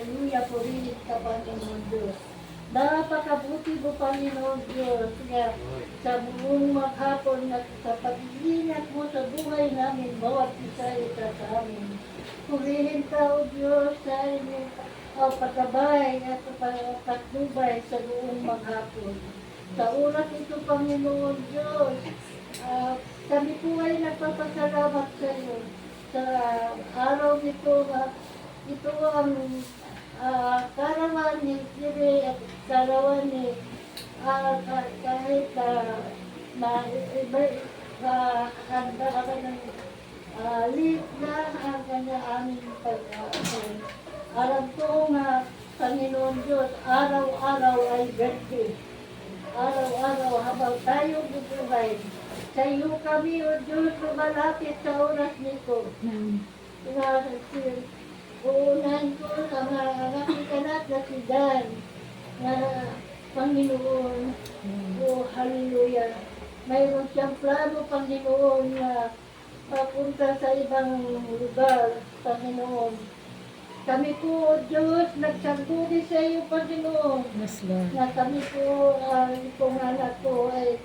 hallelujah, purihin ka, Panginoon Diyos. Napakabuti mo, Panginoon Diyos, nga sa buong maghapon at sa pag-iingat mo sa buhay namin, bawat isa sa amin. Purihin ka, O Diyos, sa inyong pagkabay at patnubay sa buong maghapon. Sa oras ito, Panginoon Diyos, kami po ay nagpapasalamat sa iyo sa araw nito. Ito ang karawan ni Kiri at karawan ni kahit na iba handa ka ng lead na ang kanya aming pag-aaral. Alam ko nga, Panginoon Diyos, araw-araw ay birthday. Araw-araw habang tayo bubuhay. Sa iyo kami, O Diyos, lumalapit sa oras nito. Uunahin ko sa mga aking anak na si Dan, na Panginoon, O hallelujah. Mayroon siyang plano, Panginoon, na papunta sa ibang lugar, Panginoon. Kami po, O Diyos, nagsangguni sa iyo, Panginoon. Yes, Lord. Na kami po, itong anak ko ay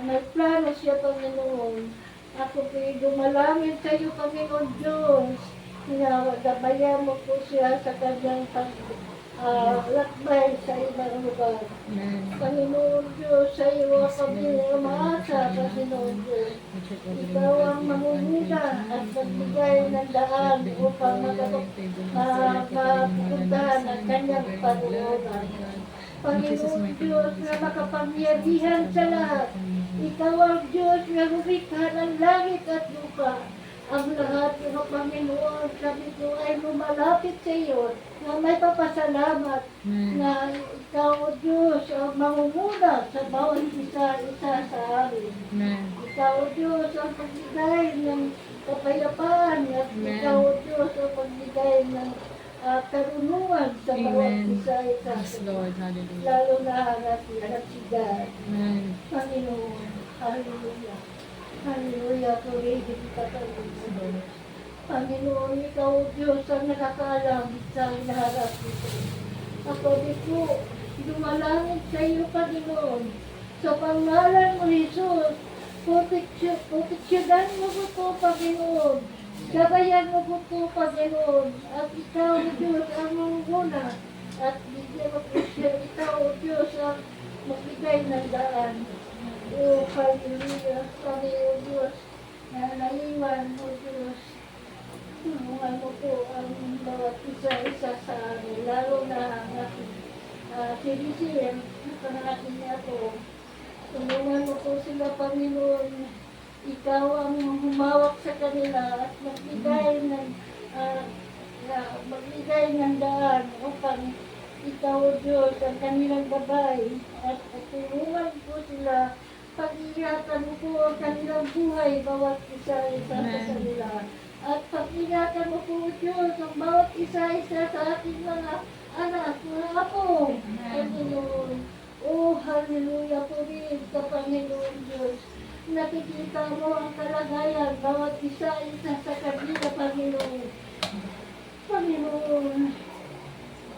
may plano siya, Panginoon. Ako po'y dumalangin sa iyo, Panginoon Diyos. Gabayan mo po siya sa kanyang lakbay sa ibang lugar. Panginoon Diyos, sa iyo kami umaasa, Panginoon Diyos. Ikaw ang mangunguna at magbigay ng daan upang mapupuntahan ang kanyang panungunan. Panginoon Diyos na makapangyarihan sa lahat. Ikaw ang Diyos na lumikha ng langit at lupa. Ang lahat ng Panginoon, kami ko ay lumalapit sa iyo na may papasalamat na ikaw, O Diyos, ang mangunguna sa bawat isa sa amin. Ikaw, O Diyos, ang pagbigay ng kapayapaan at ikaw, O Diyos, ang pagbigay ng karunungan sa bawat isa Yes, Lord. Hallelujah. lalo na at si God. Panginoon, hallelujah. Hallelujah, purihin ka, Panginoon. Panginoon, ikaw, Diyos, ang nakakaalam sa hinaharap nito. Ako di po, dumalangin sa iyo, Panginoon. Sa pangalan mo, Jesus, proteksyonan mo po, Panginoon. Gabayan mo po, Panginoon. At ikaw, Diyos, ang manguna. At bigyan mo po siya, ikaw, Diyos, ang magbigay ng daan. O hallelujah, kami, O Diyos, na naiwan, O Diyos. Tulungan mo po ang bawat isa sa amin, lalo na ang aking sinisiyem, ang aking ako. Tulungan mo po sila, Panginoon. Ikaw ang humawak sa kanila at magbigay ng daan upang ikaw, O Diyos, ang kanilang gabay at tulungan po sila. Pag-ingatan mo po ang kanilang buhay, bawat isa sa kanila. At pag-ingatan mo po, Diyos, ang bawat isa sa ating mga anak, mga apo. Panginoon, O hallelujah, purihin ka, Panginoon Diyos. Nakikita mo ang kalagayan, bawat isa sa kanila, Panginoon. Panginoon,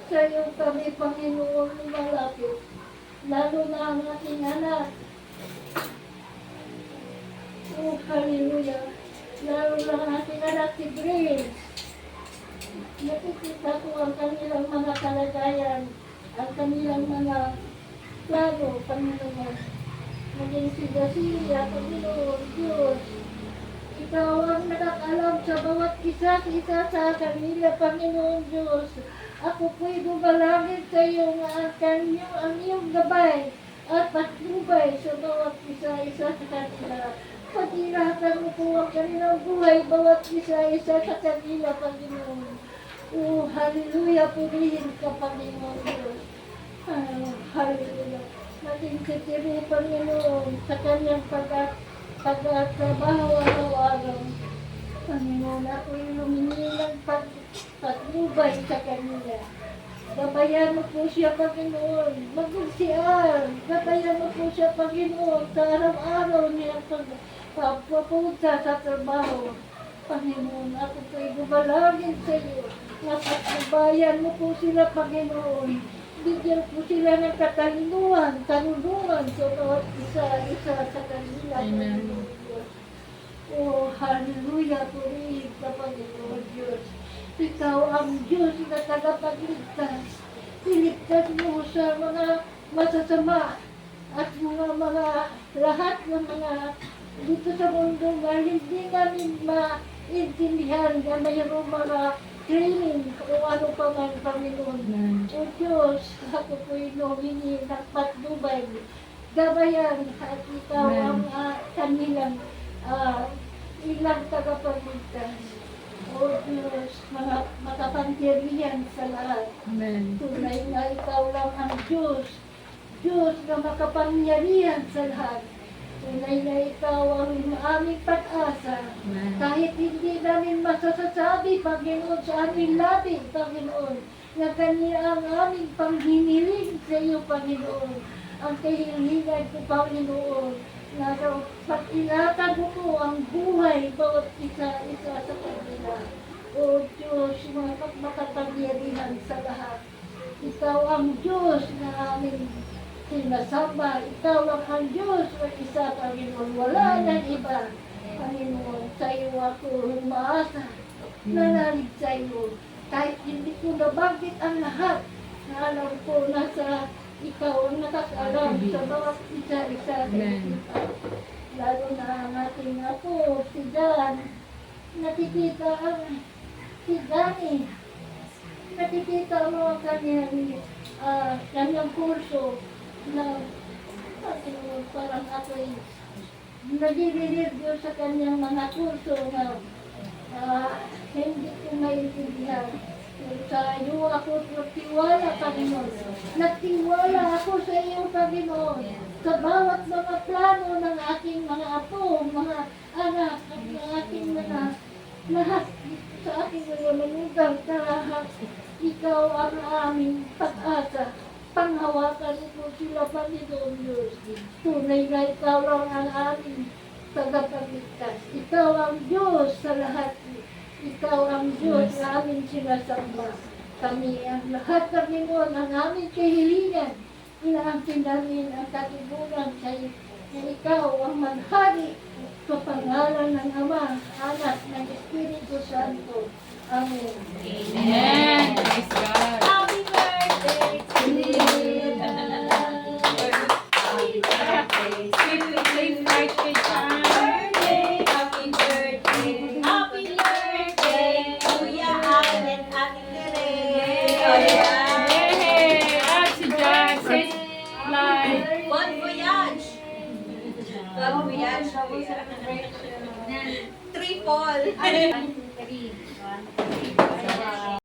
sa iyo kami, Panginoon, lumalapit. Lalo na ang ating anak. Oh, hallelujah. Lalo lang ang ating anak si Grace. Nakikita ko ang kanilang mga kalagayan, ang kanilang mga plano, Panginoon. Maging si Garcia, Panginoon, Diyos. Ikaw ang nakakalam sa bawat isa sa kanila, Panginoon Diyos. Ako po'y dumalangin sa iyo nga ang iyong gabay at patnubay sa bawat isa sa kanila. Pag-ingatan mo po ang kanilang buhay, bawat isa sa kanila, Panginoon. Oh, hallelujah, purihin ka, Panginoon Diyos. Hallelujah. Maging sitiri, Panginoon, sa kanyang pagtrabaho araw-araw. Panginoon, ako'y lumingi ng patnubay sa kanila. Gabayan mo po siya, Panginoon. Mag-siyan. Gabayan mo po siya, Panginoon, sa araw-araw niya papunta sa trabaho. Panginoon, ako po'y gumalangin sa iyo Napatnubayan mo po sila, Panginoon. Bigyan po sila ng katalinuhan, tanunungan sa bawat isa-isa sa kanila. Amen. Panginoon Diyos. Oh, hallelujah, purihin ka, Panginoon Diyos. Ikaw ang Diyos na tagapagligtas. Iligtas mo sa mga masasama at mga lahat ng mga dito sa mundo na hindi namin maintindihan na mayroong mga training o ano pa man, Panginoon. Amen. O Diyos, ako po'y humingi ng patnubay, gabayan at ikaw ang kanilang ilang tagapagligtas. O Diyos, mga makapangyarihan sa lahat. Amen. Tunay na ikaw lang ang Diyos. Diyos na makapangyarihan sa lahat. Tunay na ikaw ang aming pag-asa. Amen. Kahit hindi namin masasabi, Panginoon, sa aming labi, Panginoon, na kanya ang aming panghiniling sa iyo, Panginoon. Ang kahilingan ko, Panginoon, na pag-ingatan mo po ang buhay bawat isa-isa sa kanila. O Diyos, mga makapangyarihan sa lahat. Ikaw ang Diyos na aming sinasamba. Ikaw lang ang Diyos na isa, Panginoon. Wala nang iba. Panginoon, sa iyo ako umaasa. Nanalig sa iyo. Kahit hindi ko nabanggit ang lahat, na alam ko na sa ikaw ang nakakalam sa bawat isa-isa sa Amen. kita. Lalo na ang ating apo, si Dan. Nakikita ang si Dani. Nakikita mo ang kanyang kurso na parang ako'y nagre-review sa kanyang mga kurso na hindi ko maintindihan. Sa iyo ako nagtiwala, Panginoon. Nagtiwala ako sa iyo, Panginoon. Sa bawat mga plano ng aking mga apo, mga anak, at ng aking mga lahat sa aking mga manugang lahat. Ikaw ang aming pag-asa. Panghawakan mo sila, Panginoon Diyos. Tunay na ikaw lang ang aming tagapagligtas. Ikaw ang Diyos sa lahat. Ikaw ang Diyos na aming sinasamba. Kami ang lahat, Panginoon, ang aming kahilingan. Inaangkin namin ang katibunan sa iyo. Na ikaw ang maghari sa pangalan ng Ama, Anak, ng Espiritu Santo. Amen. Amen. Praise God. Happy birthday to you. Happy birthday. Sweet birthday time. Happy birthday. Happy birthday. Kuya Allen at Ate Tere. Oh, yeah. Yay! At si Jack, safe flight. Bon voyage. Bon voyage. Triple.